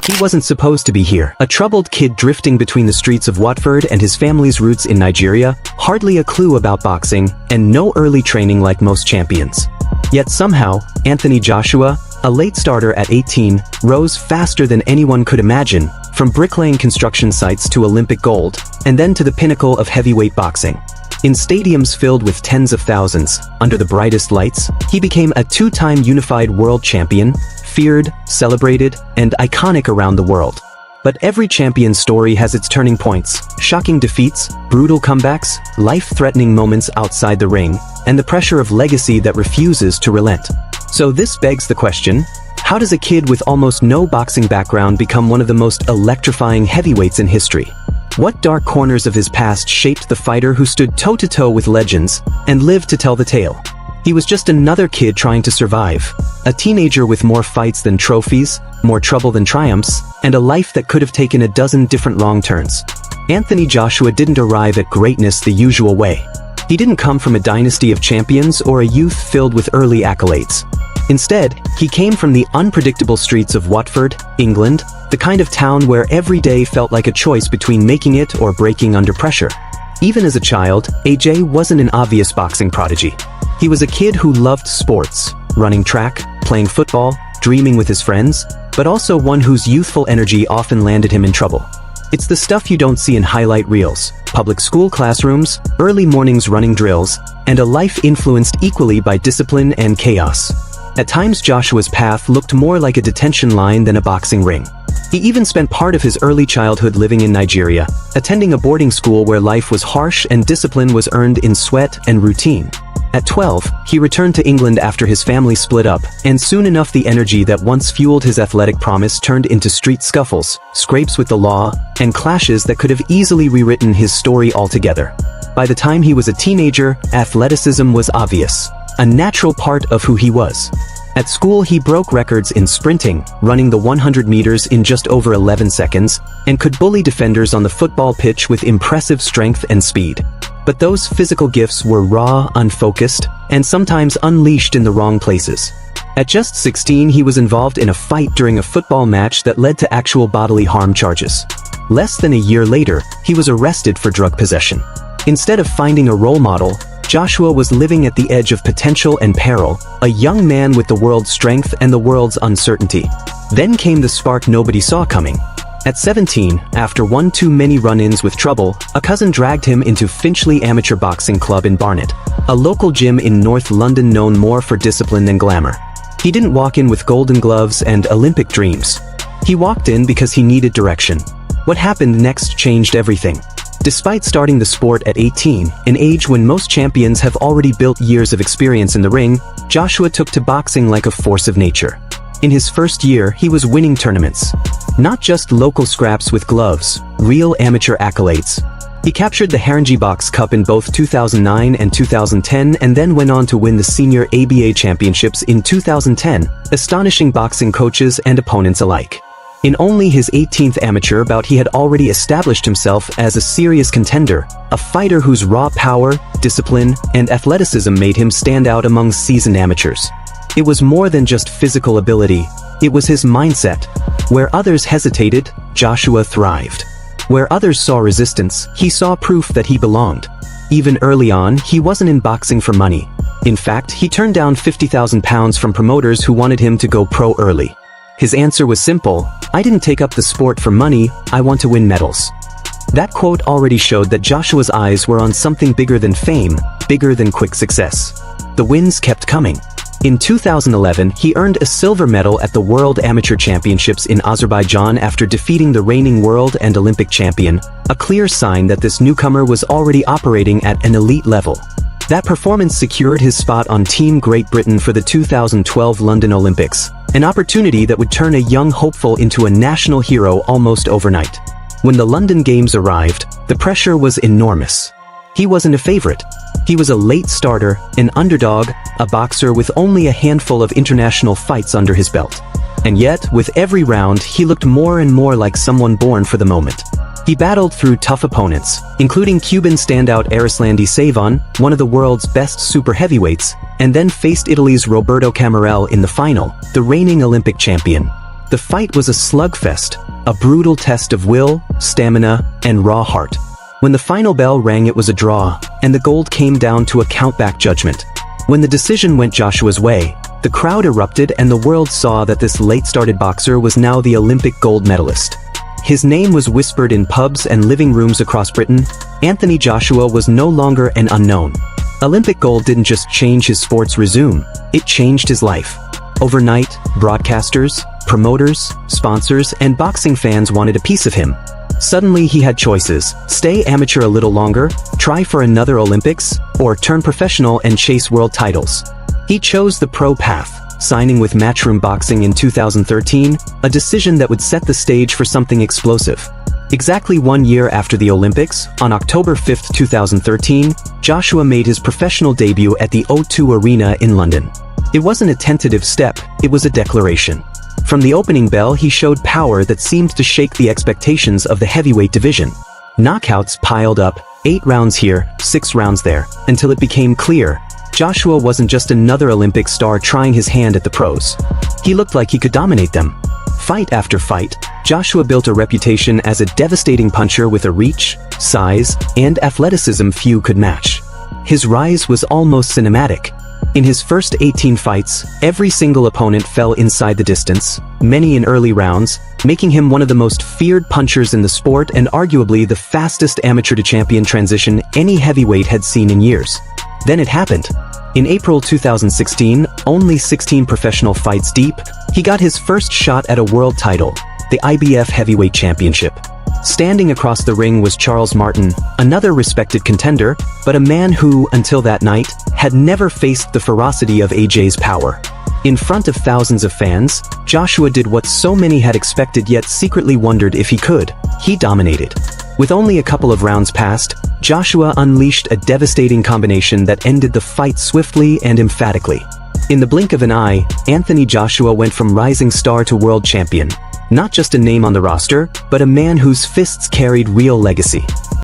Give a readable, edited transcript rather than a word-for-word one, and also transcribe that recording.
He wasn't supposed to be here. A troubled kid drifting between the streets of Watford and his family's roots in Nigeria, hardly a clue about boxing, and no early training like most champions. Yet somehow, Anthony Joshua, a late starter at 18, rose faster than anyone could imagine, from bricklaying construction sites to Olympic gold, and then to the pinnacle of heavyweight boxing. In stadiums filled with tens of thousands, under the brightest lights, he became a two-time unified world champion, feared, celebrated, and iconic around the world. But every champion's story has its turning points, shocking defeats, brutal comebacks, life-threatening moments outside the ring, and the pressure of legacy that refuses to relent. So this begs the question, how does a kid with almost no boxing background become one of the most electrifying heavyweights in history? What dark corners of his past shaped the fighter who stood toe-to-toe with legends and lived to tell the tale? He was just another kid trying to survive, a teenager with more fights than trophies, more trouble than triumphs, and a life that could have taken a dozen different wrong turns. Anthony Joshua didn't arrive at greatness the usual way. He didn't come from a dynasty of champions or a youth filled with early accolades. Instead, he came from the unpredictable streets of Watford, England, the kind of town where every day felt like a choice between making it or breaking under pressure. Even as a child, AJ wasn't an obvious boxing prodigy. He was a kid who loved sports, running track, playing football, dreaming with his friends, but also one whose youthful energy often landed him in trouble. It's the stuff you don't see in highlight reels, public school classrooms, early mornings running drills, and a life influenced equally by discipline and chaos. At times Joshua's path looked more like a detention line than a boxing ring. He even spent part of his early childhood living in Nigeria, attending a boarding school where life was harsh and discipline was earned in sweat and routine. At 12, he returned to England after his family split up, and soon enough the energy that once fueled his athletic promise turned into street scuffles, scrapes with the law, and clashes that could have easily rewritten his story altogether. By the time he was a teenager, athleticism was obvious, a natural part of who he was. At school he broke records in sprinting, running the 100 meters in just over 11 seconds, and could bully defenders on the football pitch with impressive strength and speed. But those physical gifts were raw, unfocused, and sometimes unleashed in the wrong places. At just 16 he was involved in a fight during a football match that led to actual bodily harm charges. Less than a year later, he was arrested for drug possession. Instead of finding a role model, Joshua was living at the edge of potential and peril, a young man with the world's strength and the world's uncertainty. Then came the spark nobody saw coming. At 17, after one too many run-ins with trouble, a cousin dragged him into Finchley Amateur Boxing Club in Barnet, a local gym in North London known more for discipline than glamour. He didn't walk in with golden gloves and Olympic dreams. He walked in because he needed direction. What happened next changed everything. Despite starting the sport at 18, an age when most champions have already built years of experience in the ring, Joshua took to boxing like a force of nature. In his first year, he was winning tournaments. Not just local scraps with gloves, real amateur accolades. He captured the Haringey Box Cup in both 2009 and 2010 and then went on to win the Senior ABA Championships in 2010, astonishing boxing coaches and opponents alike. In only his 18th amateur bout he had already established himself as a serious contender, a fighter whose raw power, discipline, and athleticism made him stand out among seasoned amateurs. It was more than just physical ability, it was his mindset. Where others hesitated, Joshua thrived. Where others saw resistance, he saw proof that he belonged. Even early on, he wasn't in boxing for money. In fact, he turned down £50,000 from promoters who wanted him to go pro early. His answer was simple: I didn't take up the sport for money, I want to win medals. That quote already showed that Joshua's eyes were on something bigger than fame, bigger than quick success. The wins kept coming. In 2011, he earned a silver medal at the World Amateur Championships in Azerbaijan after defeating the reigning world and Olympic champion, a clear sign that this newcomer was already operating at an elite level. That performance secured his spot on Team Great Britain for the 2012 London Olympics, an opportunity that would turn a young hopeful into a national hero almost overnight. When the London Games arrived, the pressure was enormous. He wasn't a favorite. He was a late starter, an underdog, a boxer with only a handful of international fights under his belt. And yet, with every round, he looked more and more like someone born for the moment. He battled through tough opponents, including Cuban standout Arislandi Savon, one of the world's best super heavyweights, and then faced Italy's Roberto Camarel in the final, the reigning Olympic champion. The fight was a slugfest, a brutal test of will, stamina, and raw heart. When the final bell rang, it was a draw, and the gold came down to a countback judgment. When the decision went Joshua's way, the crowd erupted and the world saw that this late-started boxer was now the Olympic gold medalist. His name was whispered in pubs and living rooms across Britain. Anthony Joshua was no longer an unknown. Olympic gold didn't just change his sport's resume, it changed his life. Overnight, broadcasters, promoters, sponsors, and boxing fans wanted a piece of him. Suddenly he had choices: stay amateur a little longer, try for another Olympics, or turn professional and chase world titles. He chose the pro path, signing with Matchroom Boxing in 2013, a decision that would set the stage for something explosive. Exactly 1 year after the Olympics, on October 5, 2013, Joshua made his professional debut at the O2 Arena in London. It wasn't a tentative step, it was a declaration. From the opening bell, he showed power that seemed to shake the expectations of the heavyweight division. Knockouts piled up, 8 rounds here, 6 rounds there, until it became clear Joshua wasn't just another Olympic star trying his hand at the pros. He looked like he could dominate them. Fight after fight, Joshua built a reputation as a devastating puncher with a reach, size, and athleticism few could match. His rise was almost cinematic. In his first 18 fights, every single opponent fell inside the distance, many in early rounds, making him one of the most feared punchers in the sport and arguably the fastest amateur-to-champion transition any heavyweight had seen in years. Then it happened. In April 2016, only 16 professional fights deep, he got his first shot at a world title, the IBF Heavyweight Championship. Standing across the ring was Charles Martin, another respected contender, but a man who, until that night, had never faced the ferocity of AJ's power. In front of thousands of fans, Joshua did what so many had expected yet secretly wondered if he could. He dominated. With only a couple of rounds passed, Joshua unleashed a devastating combination that ended the fight swiftly and emphatically. In the blink of an eye, Anthony Joshua went from rising star to world champion. Not just a name on the roster, but a man whose fists carried real legacy.